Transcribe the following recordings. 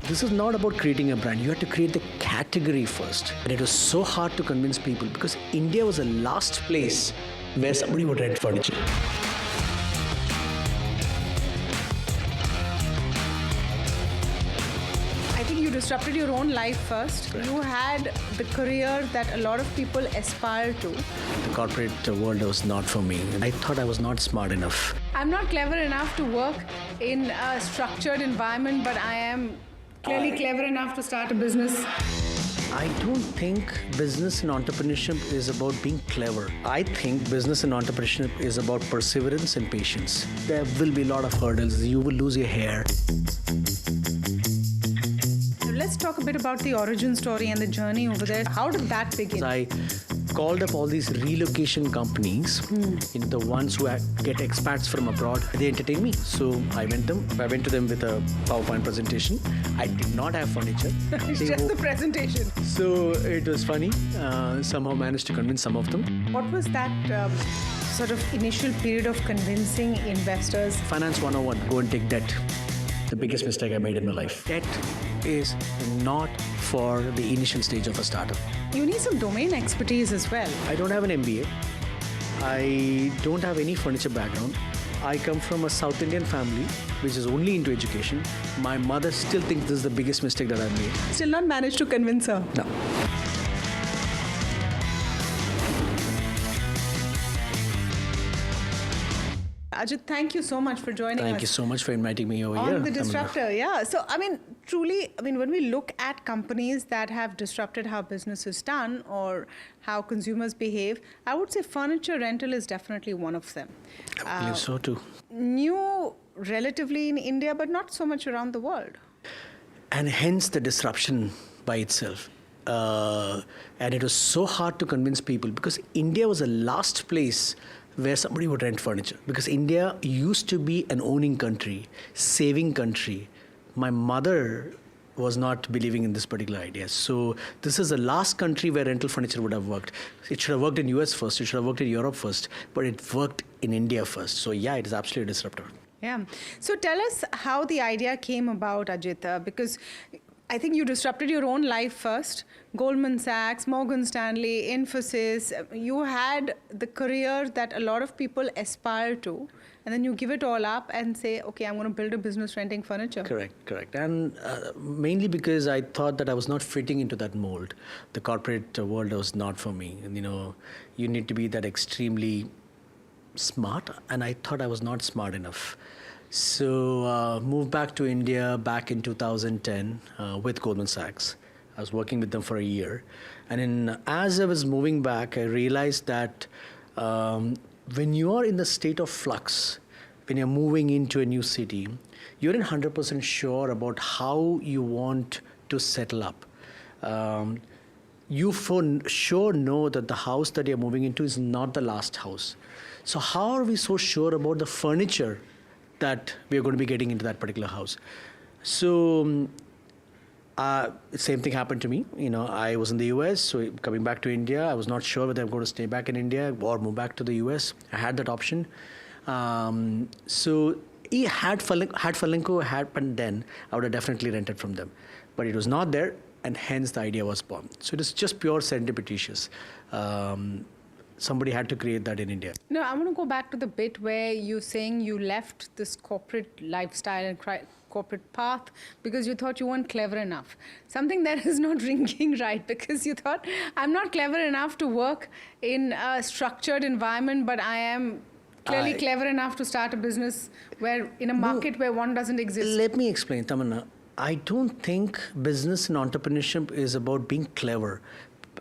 This is not about creating a brand. You have to create the category first. And it was so hard to convince people because India was the last place where somebody would rent furniture. I think you disrupted your own life first. Correct. You had the career that a lot of people aspire to. The corporate world was not for me. I thought I was not smart enough. I'm not clever enough to work in a structured environment, but I am clearly clever enough to start a business. I don't think business and entrepreneurship is about being clever. I think business and entrepreneurship is about perseverance and patience. There will be a lot of hurdles. You will lose your hair. Let's talk a bit about the origin story and the journey over there. How did that begin? I called up all these relocation companies, the ones who get expats from abroad. They entertain me. So I went to them with a PowerPoint presentation. I did not have furniture. It's just the presentation. So it was funny. Somehow managed to convince some of them. What was that sort of initial period of convincing investors? Finance 101, go and take debt. The biggest mistake I made in my life. Debt is not for the initial stage of a startup. You need some domain expertise as well. I don't have an MBA. I don't have any furniture background. I come from a South Indian family which is only into education. My mother still thinks this is the biggest mistake that I've made. Still not managed to convince her. No. Ajith, thank you so much for joining us. Thank you so much for inviting me over here. On the Disruptor, yeah. So, truly, when we look at companies that have disrupted how business is done or how consumers behave, I would say furniture rental is definitely one of them. I believe so too. New relatively in India, but not so much around the world. And hence the disruption by itself. And it was so hard to convince people because India was the last place where somebody would rent furniture. Because India used to be an owning country, saving country. My mother was not believing in this particular idea. So this is the last country where rental furniture would have worked. It should have worked in US first, it should have worked in Europe first, but it worked in India first. So yeah, it is absolutely disruptive. Yeah. So tell us how the idea came about, Ajith, because I think you disrupted your own life first. Goldman Sachs, Morgan Stanley, Infosys. You had the career that a lot of people aspire to. And then you give it all up and say, okay, I'm going to build a business renting furniture. Correct. And mainly because I thought that I was not fitting into that mold. The corporate world was not for me. And, you need to be that extremely smart. And I thought I was not smart enough. So moved back to India back in 2010 with Goldman Sachs. I was working with them for a year. And as I was moving back, I realized that when you are in the state of flux, when you're moving into a new city, you're not 100% sure about how you want to settle up. You for sure know that the house that you're moving into is not the last house. So how are we so sure about the furniture that we are going to be getting into that particular house? So same thing happened to me. I was in the US, so coming back to India, I was not sure whether I'm going to stay back in India or move back to the US. I had that option. So had Furlenco happened then, I would have definitely rented from them. But it was not there, and hence the idea was born. So it is just pure serendipitous. Somebody had to create that in India. No, I want to go back to the bit where you're saying you left this corporate lifestyle and corporate path because you thought you weren't clever enough. Something that is not ringing right because you thought, I'm not clever enough to work in a structured environment, but I am clearly clever enough to start a business where in a market where one doesn't exist. Let me explain, Tamanna. I don't think business and entrepreneurship is about being clever.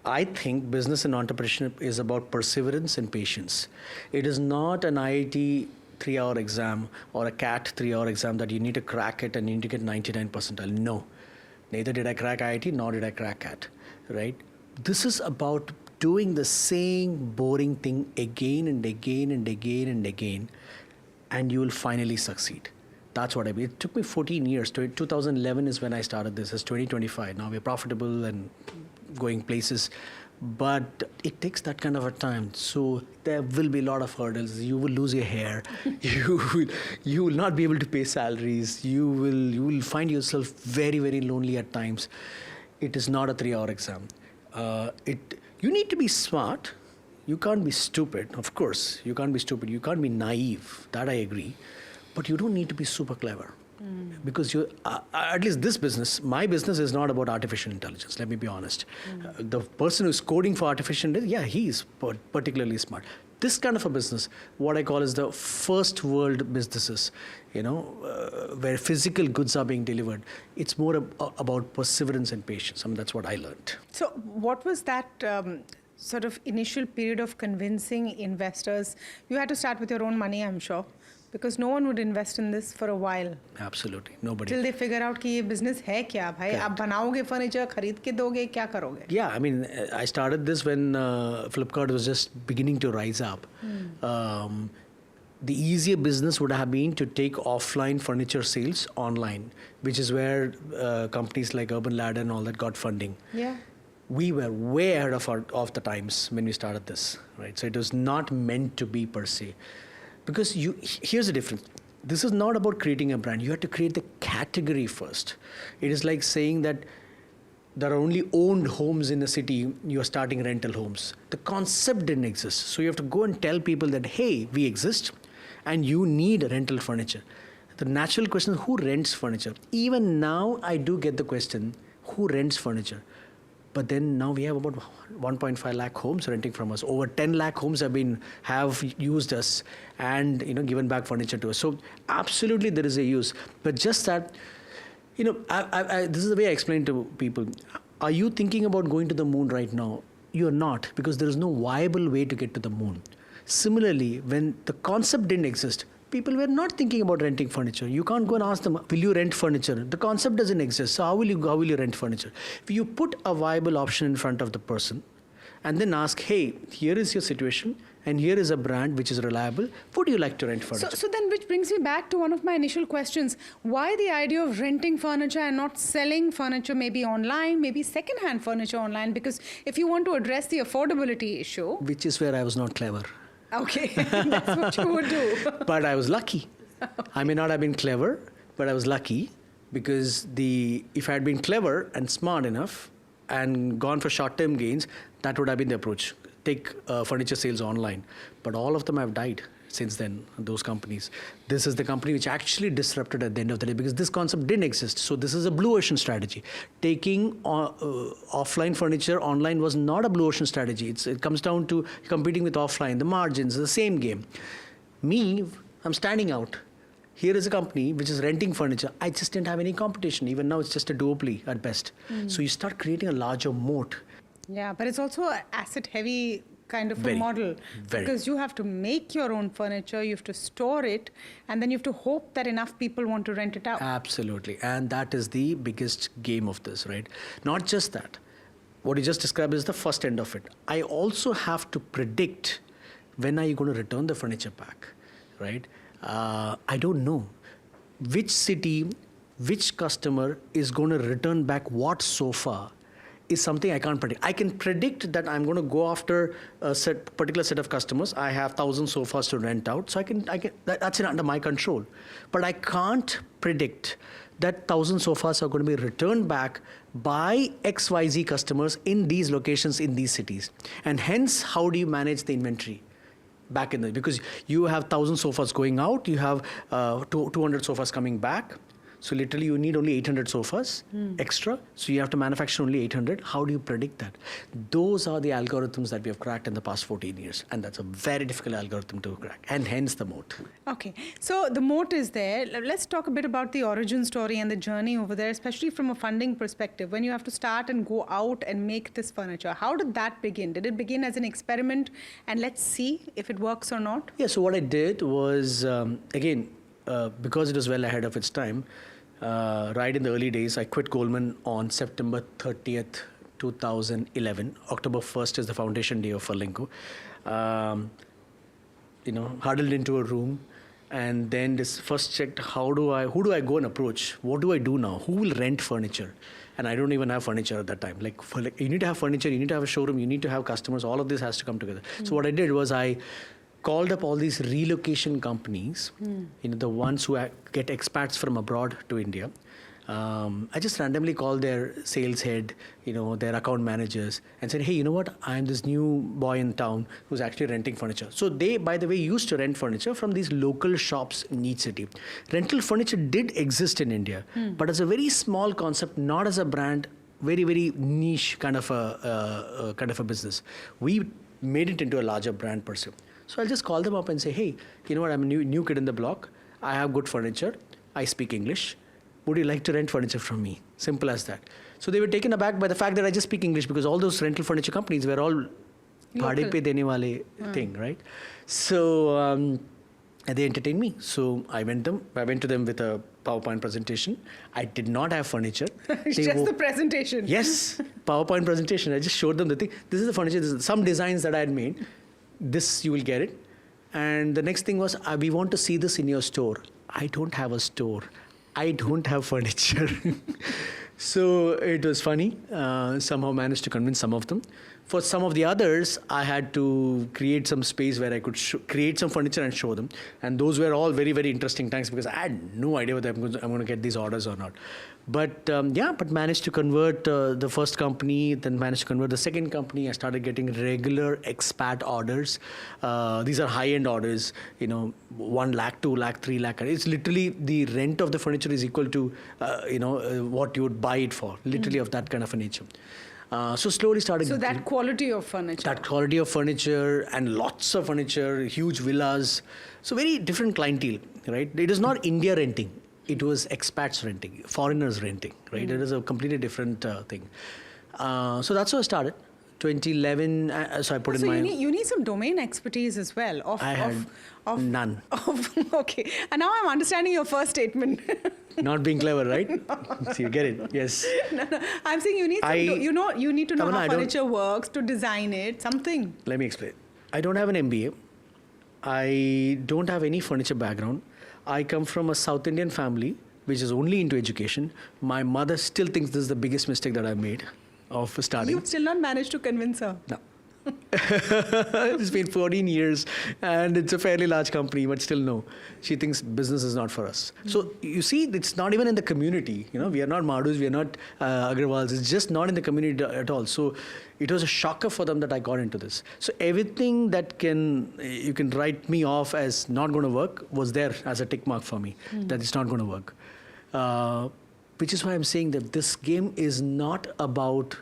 I think business and entrepreneurship is about perseverance and patience. It is not an IIT 3-hour exam or a CAT 3-hour exam that you need to crack it and you need to get 99 percentile. No. Neither did I crack IIT nor did I crack CAT, right? This is about doing the same boring thing again and again and again and again, and you will finally succeed. That's what I mean. It took me 14 years. 2011 is when I started this. It's 2025. Now we're profitable and going places. But it takes that kind of a time. So there will be a lot of hurdles. You will lose your hair. You will not be able to pay salaries. You will find yourself very, very lonely at times. It is not a 3-hour exam. You need to be smart. You can't be stupid. Of course, you can't be stupid. You can't be naive. That I agree. But you don't need to be super clever. Because at least this business, my business is not about artificial intelligence, let me be honest. The person who's coding for artificial intelligence, yeah, he's particularly smart. This kind of a business, what I call is the first world businesses, where physical goods are being delivered. It's more about perseverance and patience. I mean, that's what I learned. So what was that sort of initial period of convincing investors? You had to start with your own money, I'm sure. Because no one would invest in this for a while. Absolutely, nobody. Till they figure out कि ये business है क्या भाई? आप बनाओगे furniture, खरीद के दोगे, क्या करोगे? Yeah, I mean, I started this when Flipkart was just beginning to rise up. The easier business would have been to take offline furniture sales online, which is where companies like Urban Ladder and all that got funding. Yeah. We were way ahead of the times when we started this, right? So it was not meant to be per se. Because here's the difference. This is not about creating a brand. You have to create the category first. It is like saying that there are only owned homes in the city, you are starting rental homes. The concept didn't exist. So you have to go and tell people that, hey, we exist and you need rental furniture. The natural question is, who rents furniture? Even now, I do get the question, who rents furniture? But then now we have about 1.5 lakh homes renting from us. Over 10 lakh homes have used us and given back furniture to us. So absolutely there is a use. But just that, this is the way I explain to people. Are you thinking about going to the moon right now? You're not, because there is no viable way to get to the moon. Similarly, when the concept didn't exist, people were not thinking about renting furniture. You can't go and ask them, will you rent furniture? The concept doesn't exist. So how will you rent furniture? If you put a viable option in front of the person and then ask, hey, here is your situation and here is a brand which is reliable, would you like to rent furniture? So then which brings me back to one of my initial questions. Why the idea of renting furniture and not selling furniture maybe online, maybe second-hand furniture online? Because if you want to address the affordability issue... Which is where I was not clever. Okay, that's what you would do. But I was lucky. Okay. I may not have been clever, but I was lucky because if I had been clever and smart enough and gone for short-term gains, that would have been the approach. Take furniture sales online. But all of them have died since then, those companies. This is the company which actually disrupted at the end of the day because this concept didn't exist. So this is a blue ocean strategy. Taking offline furniture online was not a blue ocean strategy. It comes down to competing with offline, the margins, the same game. Me, I'm standing out. Here is a company which is renting furniture. I just didn't have any competition. Even now, it's just a duopoly at best. So you start creating a larger moat. Yeah, but it's also an asset-heavy kind of a model. Because you have to make your own furniture, you have to store it, and then you have to hope that enough people want to rent it out. Absolutely. And that is the biggest game of this, right? Not just that. What you just described is the first end of it. I also have to predict when are you going to return the furniture back, right? I don't know. Which city, which customer is going to return back what sofa is something I can't predict. I can predict that I'm going to go after a particular set of customers. I have 1,000 sofas to rent out, so that's under my control. But I can't predict that 1,000 sofas are going to be returned back by XYZ customers in these locations, in these cities. And hence, how do you manage the inventory? Because you have 1,000 sofas going out, you have 200 sofas coming back. So literally you need only 800 sofas extra. So you have to manufacture only 800. How do you predict that? Those are the algorithms that we have cracked in the past 14 years. And that's a very difficult algorithm to crack. And hence the moat. Okay. So the moat is there. Let's talk a bit about the origin story and the journey over there, especially from a funding perspective. When you have to start and go out and make this furniture, how did that begin? Did it begin as an experiment and let's see if it works or not? Yeah, so what I did was, because it was well ahead of its time, right in the early days, I quit Goldman on September 30th, 2011. October 1st is the foundation day of Furlenco. Huddled into a room and then this first checked, who do I go and approach? What do I do now? Who will rent furniture? and I don't even have furniture at that time. You need to have furniture, you need to have a showroom, you need to have customers. All of this has to come together. So what I did was I called up all these relocation companies, the ones who get expats from abroad to India. I just randomly called their sales head, their account managers, and said, hey, you know what? I'm this new boy in town who's actually renting furniture. So they, by the way, used to rent furniture from these local shops in each city. Rental furniture did exist in India, but as a very small concept, not as a brand, very, very niche kind of a business. We made it into a larger brand per se. So I'll just call them up and say, hey, you know what? I'm a new kid in the block. I have good furniture. I speak English. Would you like to rent furniture from me? Simple as that. So they were taken aback by the fact that I just speak English, because all those rental furniture companies were all bhade pe dene wale thing, right? So they entertained me. So I went to them with a PowerPoint presentation. I did not have furniture. Just the presentation. Yes, PowerPoint presentation. I just showed them the thing. This is the furniture. This is some designs that I had made. This, you will get it. And the next thing was, we want to see this in your store. I don't have a store. I don't have furniture. So it was funny. Somehow managed to convince some of them. For some of the others, I had to create some space where I could create some furniture and show them. And those were all very, very interesting times, because I had no idea whether I'm going to get these orders or not. But managed to convert the first company, then managed to convert the second company. I started getting regular expat orders. These are high-end orders, 1 lakh, 2 lakh, 3 lakh. It's literally the rent of the furniture is equal to, what you would buy it for, literally of that kind of a nature. So slowly started. So that quality of furniture. That quality of furniture and lots of furniture, huge villas. So very different clientele, right? It is not India renting. It was expats renting, foreigners renting, right? It is a completely different thing. So that's how I started. 2011, so I put in my... You need some domain expertise as well. I had none. Okay. And now I'm understanding your first statement. Not being clever, right? So you get it, yes. No. I'm saying you need you need to know how furniture works, to design it, something. Let me explain. I don't have an MBA. I don't have any furniture background. I come from a South Indian family, which is only into education. My mother still thinks this is the biggest mistake that I've made of starting. You've still not managed to convince her? No. It's been 14 years and it's a fairly large company, but still no. She thinks business is not for us. So you see, it's not even in the community. We are not Madhus, we are not Agrawals. It's just not in the community at all. So it was a shocker for them that I got into this. So everything that you can write me off as not going to work was there as a tick mark for me, that it's not going to work. Which is why I'm saying that this game is not about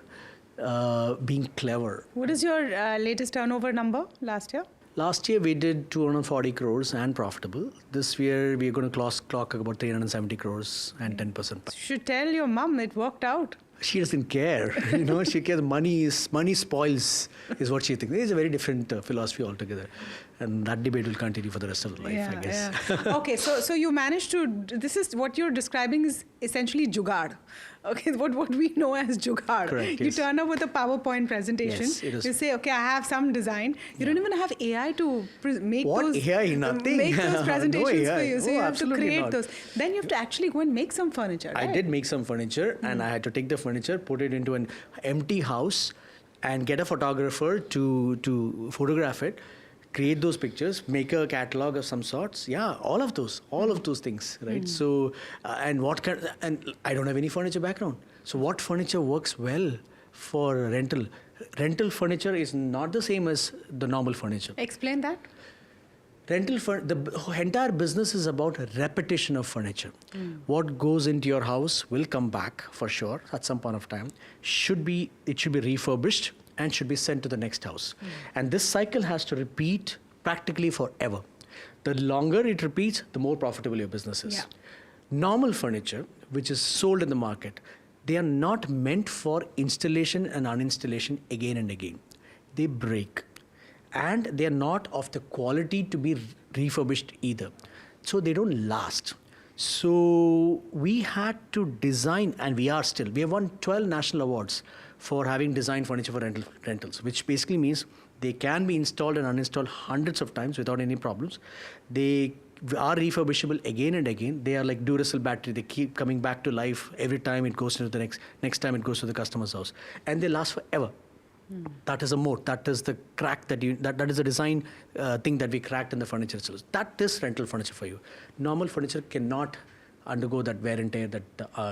being clever. What is your latest turnover number last year? Last year we did 240 crores and profitable. This year we're going to clock about 370 crores and 10%. You should tell your mum it worked out. She doesn't care. She cares. Money spoils, is what she thinks. It's a very different philosophy altogether. And that debate will continue for the rest of the life, I guess. Yeah. Okay, so you managed to, this is what you're describing is essentially jugaad. Okay, what we know as jugaad. Correct, you yes. turn up with a PowerPoint presentation. Yes, it is. You say, okay, I have some design. You don't even have AI to make what? those AI? Nothing. make those presentations No for you. So you have to create not. those. Then you have to actually go and make some furniture. I right? did make some furniture and I had to take the furniture, put it into an empty house and get a photographer to photograph it, create those pictures, make a catalog of some sorts. Yeah, all of those things, right? So, and I don't have any furniture background. So what furniture works well for rental? Rental furniture is not the same as the normal furniture. Explain that. The entire business is about repetition of furniture. What goes into your house will come back for sure at some point of time. It should be refurbished and should be sent to the next house. And this cycle has to repeat practically forever. The longer it repeats, the more profitable your business is. Yeah. Normal furniture, which is sold in the market, they are not meant for installation and uninstallation again and again. They break. And they are not of the quality to be refurbished either. So they don't last. So we had to design, and we have won 12 national awards for having designed furniture for rentals, which basically means they can be installed and uninstalled hundreds of times without any problems. We are refurbishable again and again. They are like Duracell battery. They keep coming back to life every time it goes into the next time it goes to the customer's house, and they last forever. That is a moat. That is the crack that is a design thing that we cracked in the furniture itself. That is rental furniture for you. Normal furniture cannot undergo that wear and tear that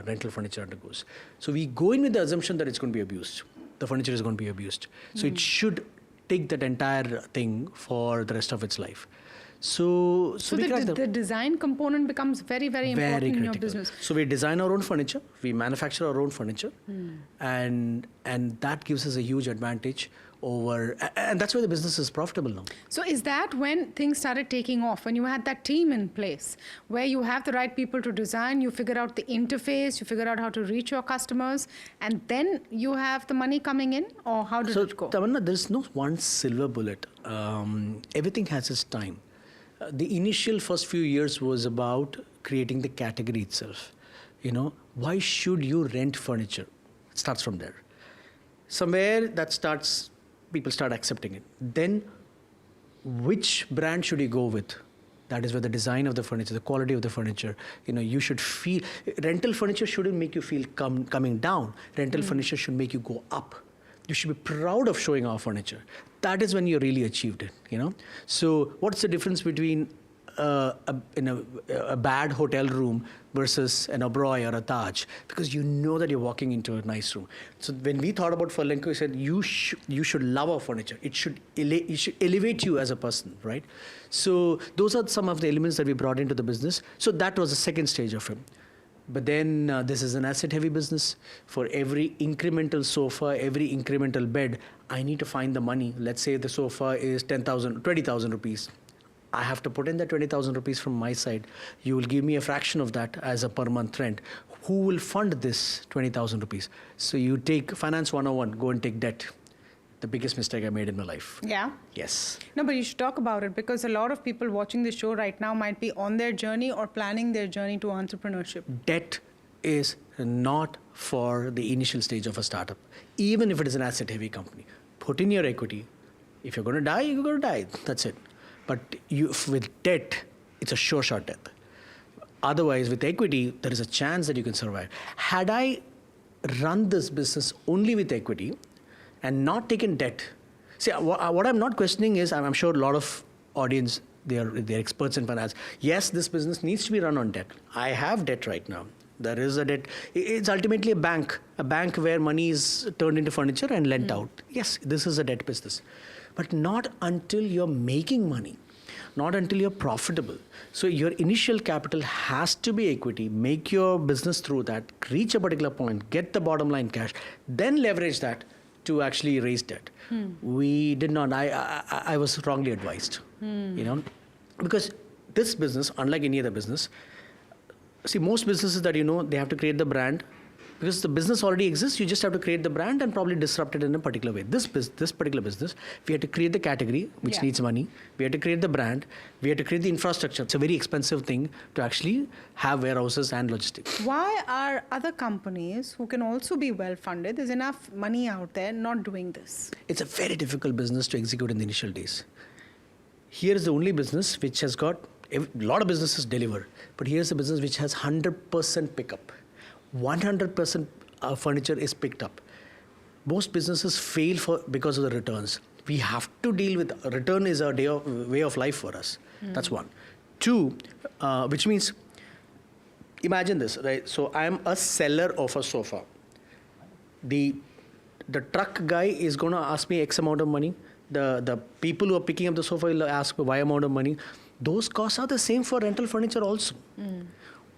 rental furniture undergoes. So we go in with the assumption that it's going to be abused. The furniture is going to be abused. So it should take that entire thing for the rest of its life. So the design component becomes very, very important in your business. So we design our own furniture, we manufacture our own furniture, and that gives us a huge advantage over, and that's why the business is profitable now. So is that when things started taking off, when you had that team in place, where you have the right people to design, you figure out the interface, you figure out how to reach your customers, and then you have the money coming in, or how did it go? Tamanna, there's no one silver bullet. Everything has its time. The initial first few years was about creating the category itself. Why should you rent furniture? It starts from there. Somewhere people start accepting it. Then, which brand should you go with? That is where the design of the furniture, the quality of the furniture, you should feel, rental furniture shouldn't make you feel coming down. Rental furniture should make you go up. You should be proud of showing our furniture. That is when you really achieved it, So what's the difference between a bad hotel room versus an Oberoi or a Taj? Because you know that you're walking into a nice room. So when we thought about Furlenco, we said you should love our furniture. It should elevate you as a person, right? So those are some of the elements that we brought into the business. So that was the second stage of it. But then this is an asset-heavy business. For every incremental sofa, every incremental bed, I need to find the money. Let's say the sofa is 20,000 rupees. I have to put in that 20,000 rupees from my side. You will give me a fraction of that as a per month rent. Who will fund this 20,000 rupees? So you take Finance 101, go and take debt. The biggest mistake I made in my life. Yeah? Yes. No, but you should talk about it, because a lot of people watching the show right now might be on their journey or planning their journey to entrepreneurship. Debt is not for the initial stage of a startup, even if it is an asset-heavy company. Put in your equity. If you're going to die, you're going to die. That's it. But with debt, it's a sure shot death. Otherwise, with equity, there is a chance that you can survive. Had I run this business only with equity and not taken debt, see, what I'm not questioning is, I'm sure a lot of audience, they're experts in finance. Yes, this business needs to be run on debt. I have debt right now. There is a debt. It's ultimately a bank where money is turned into furniture and lent out. Yes, this is a debt business. But not until you're making money, not until you're profitable. So your initial capital has to be equity. Make your business through that, reach a particular point, get the bottom line cash, then leverage that to actually raise debt. We did not. I was wrongly advised, because this business, unlike any other business, see, most businesses that they have to create the brand. Because the business already exists, you just have to create the brand and probably disrupt it in a particular way. This particular business, we had to create the category, which needs money. We had to create the brand. We had to create the infrastructure. It's a very expensive thing to actually have warehouses and logistics. Why are other companies who can also be well-funded, there's enough money out there, not doing this? It's a very difficult business to execute in the initial days. Here is the only business which has got, a lot of businesses deliver, but here's a business which has 100% pickup. 100% furniture is picked up. Most businesses fail because of the returns. We have to deal with return is a way of life for us. That's one. Two, which means, imagine this, right? So I am a seller of a sofa. The truck guy is going to ask me X amount of money. The people who are picking up the sofa will ask Y amount of money. Those costs are the same for rental furniture also.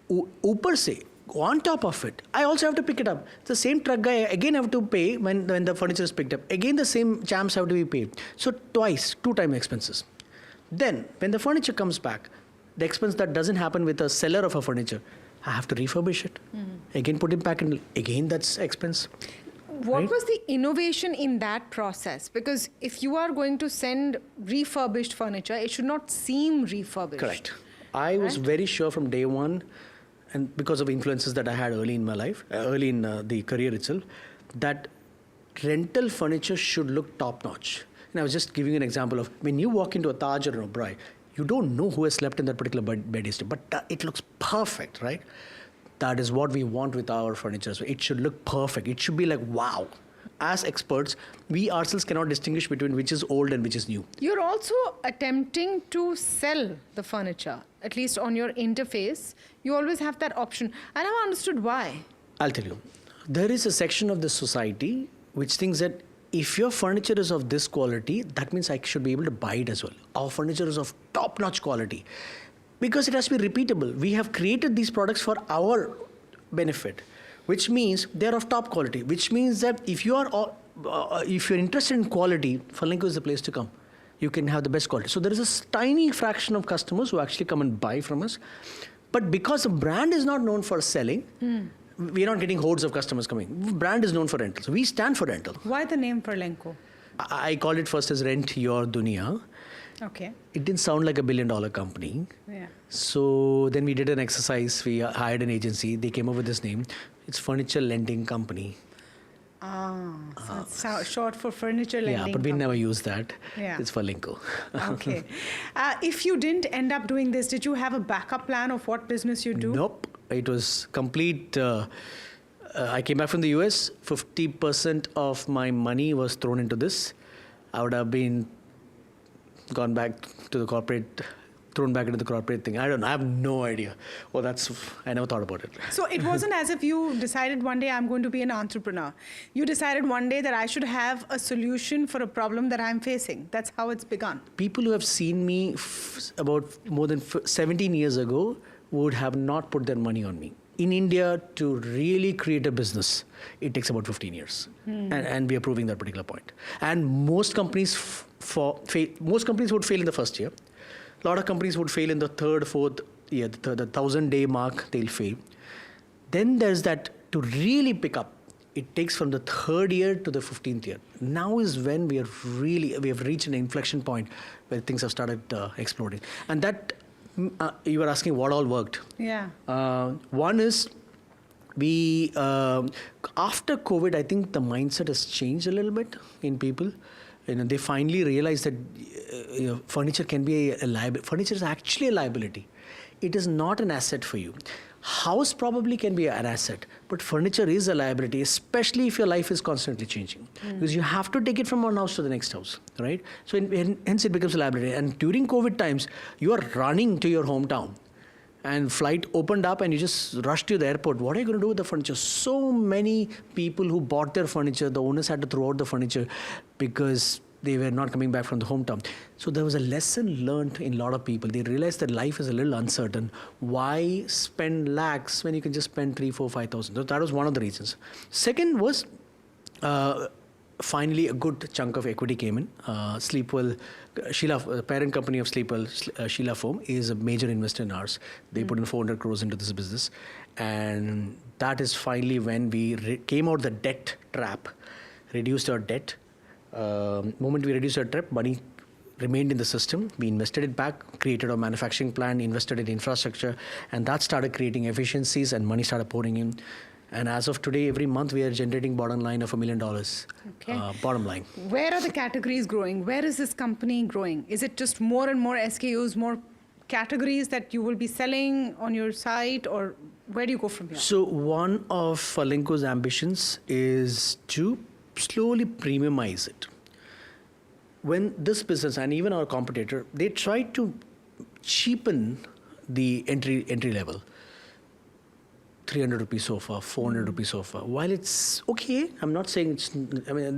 Upar se, on top of it, I also have to pick it up. The same truck guy again have to pay when the furniture is picked up. Again, the same champs have to be paid. So two time expenses. Then, when the furniture comes back, the expense that doesn't happen with a seller of a furniture, I have to refurbish it. Again, put it back in. Again, that's expense. What was the innovation in that process? Because if you are going to send refurbished furniture, it should not seem refurbished. Correct. I was very sure from day one, and because of influences that I had early in my life, early in the career itself, that rental furniture should look top-notch. And I was just giving you an example of when you walk into a Taj or an Oberoi, You don't know who has slept in that particular bed yesterday, but it looks perfect, right? That is what we want with our furniture. So it should look perfect. It should be like, wow. As experts, we ourselves cannot distinguish between which is old and which is new. You're also attempting to sell the furniture, at least on your interface. You always have that option. I never understood why. I'll tell you. There is a section of the society which thinks that if your furniture is of this quality, that means I should be able to buy it as well. Our furniture is of top-notch quality because it has to be repeatable. We have created these products for our benefit, which means they're of top quality, which means that if you're interested in quality, Furlenco is the place to come. You can have the best quality. So there is a tiny fraction of customers who actually come and buy from us. But because the brand is not known for selling, we're not getting hordes of customers coming. Brand is known for rental. So we stand for rental. Why the name Furlenco? I called it first as Rent Your Dunia. Okay. It didn't sound like $1 billion company. Yeah. So then we did an exercise. We hired an agency. They came up with this name. It's Furniture Lending Company. So it's short for furniture lending. Yeah, but we never use that. Yeah. It's Furlenco. Okay. If you didn't end up doing this, did you have a backup plan of what business you do? Nope. It was complete. I came back from the US. 50% of my money was thrown into this. I would have gone back to the corporate, thrown back into the corporate thing. I don't know. I have no idea. Well, I never thought about it. So it wasn't as if you decided one day I'm going to be an entrepreneur. You decided one day that I should have a solution for a problem that I'm facing. That's how it's begun. People who have seen me about more than 17 years ago would have not put their money on me. In India, to really create a business, it takes about 15 years. And we are proving that particular point. And most companies would fail in the first year. A lot of companies would fail in the third, fourth year, the 1,000-day mark, they'll fail. Then there's that to really pick up. It takes from the third year to the 15th year. Now is when we have reached an inflection point where things have started exploding. And that, you were asking what all worked. Yeah. One is after COVID, I think the mindset has changed a little bit in people. They finally realized that furniture can be a liability. Furniture is actually a liability. It is not an asset for you. House probably can be an asset, but furniture is a liability, especially if your life is constantly changing. Because you have to take it from one house to the next house, right? So hence it becomes a liability. And during COVID times, you are running to your hometown. And flight opened up and you just rushed to the airport. What are you going to do with the furniture? So many people who bought their furniture, the owners had to throw out the furniture because they were not coming back from the hometown. So there was a lesson learned in a lot of people. They realized that life is a little uncertain. Why spend lakhs when you can just spend 3, 4, 5,000? So that was one of the reasons. Second was finally a good chunk of equity came in. Sleepwell, Sheila, parent company of Sleepwell, Sheila Foam, is a major investor in ours. They put in 400 crores into this business. And that is finally when we came out the debt trap, reduced our debt. Moment we reduced our debt, money remained in the system. We invested it back, created a manufacturing plan, invested in infrastructure, and that started creating efficiencies and money started pouring in. And as of today, every month we are generating bottom line of $1 million. Okay. Bottom line. Where are the categories growing? Where is this company growing? Is it just more and more SKUs, more categories that you will be selling on your site, or where do you go from here? So one of Furlenco's ambitions is to slowly premiumize it. When this business and even our competitor, they try to cheapen the entry level. 300 rupees sofa, 400 rupees sofa. While it's okay, I'm not saying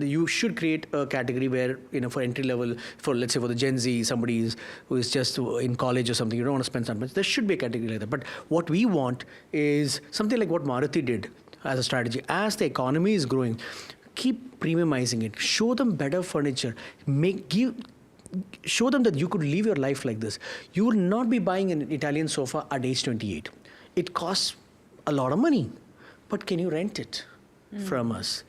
you should create a category where, for entry level, for let's say for the Gen Z, somebody who is just in college or something, you don't want to spend that much. There should be a category like that. But what we want is something like what Maruti did as a strategy. As the economy is growing, keep premiumizing it. Show them better furniture. Show them that you could live your life like this. You will not be buying an Italian sofa at age 28. It costs a lot of money, but can you rent it from us?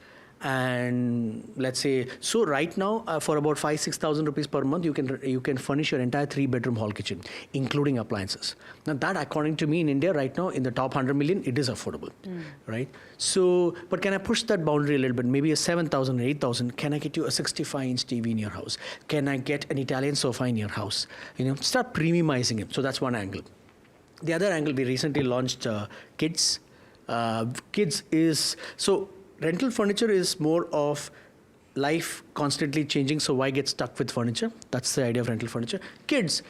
And let's say, so right now for about 5,000-6,000 rupees per month, you can furnish your entire 3-bedroom hall kitchen, including appliances. Now that, according to me, in India right now, in the top 100 million, it is affordable, right? So, but can I push that boundary a little bit? Maybe a 7,000 or 8,000. Can I get you a 65-inch TV in your house? Can I get an Italian sofa in your house? Start premiumizing it. So that's one angle. The other angle, we recently launched Kids. Kids is so. Rental furniture is more of life constantly changing, so why get stuck with furniture? That's the idea of rental furniture. Kid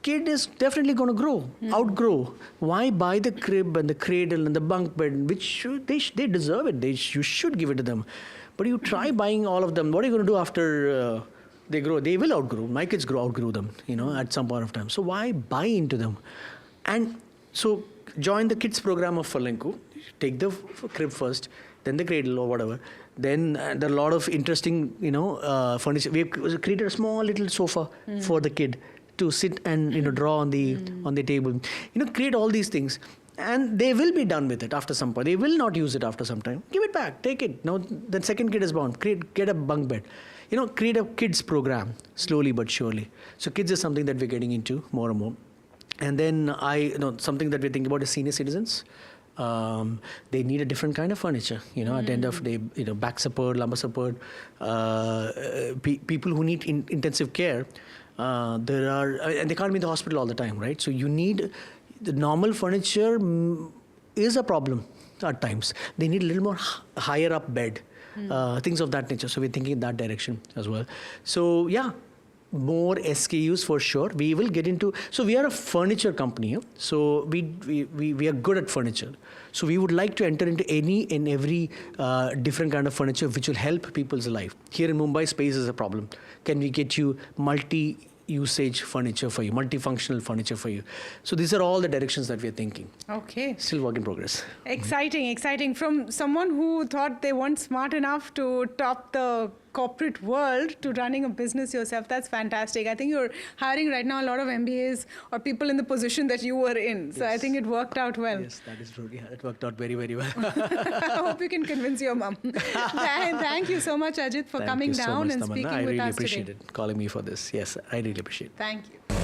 is definitely going to grow, outgrow. Why buy the crib and the cradle and the bunk bed, which they deserve it. You should give it to them. But you try buying all of them. What are you going to do after they grow? They will outgrow. My kids outgrew them, at some point of time. So why buy into them? And so join the kids program of Furlenco. Take the crib first, then the cradle or whatever. Then there are a lot of interesting, furniture. We have created a small little sofa for the kid to sit and draw on the table. Create all these things, and they will be done with it after some point. They will not use it after some time. Give it back, take it. Now the second kid is born. Get a bunk bed. Create a kids program slowly but surely. So kids is something that we're getting into more and more. And then something that we're thinking about is senior citizens. They need a different kind of furniture, at the end of the day, back support, lumbar support, people who need intensive care. And they can't be in the hospital all the time, right? So you need, the normal furniture is a problem at times. They need a little more higher up bed, things of that nature. So we're thinking in that direction as well. So yeah, more SKUs for sure. We will get into, so we are a furniture company. So we are good at furniture. So we would like to enter into any and every different kind of furniture which will help people's life. Here in Mumbai, space is a problem. Can we get you multi-usage furniture for you, multifunctional furniture for you? So these are all the directions that we are thinking. Okay. Still work in progress. Exciting. From someone who thought they weren't smart enough to top the corporate world to running a business yourself, that's fantastic. I think you're hiring right now a lot of MBAs or people in the position that you were in. So yes. I think it worked out well. Yes, that is true. Yeah, it worked out very, very well. I hope you can convince your mom. Thank you so much, Ajith, for coming down and speaking with us today. I really appreciate it, calling me for this. Yes, I really appreciate it. Thank you.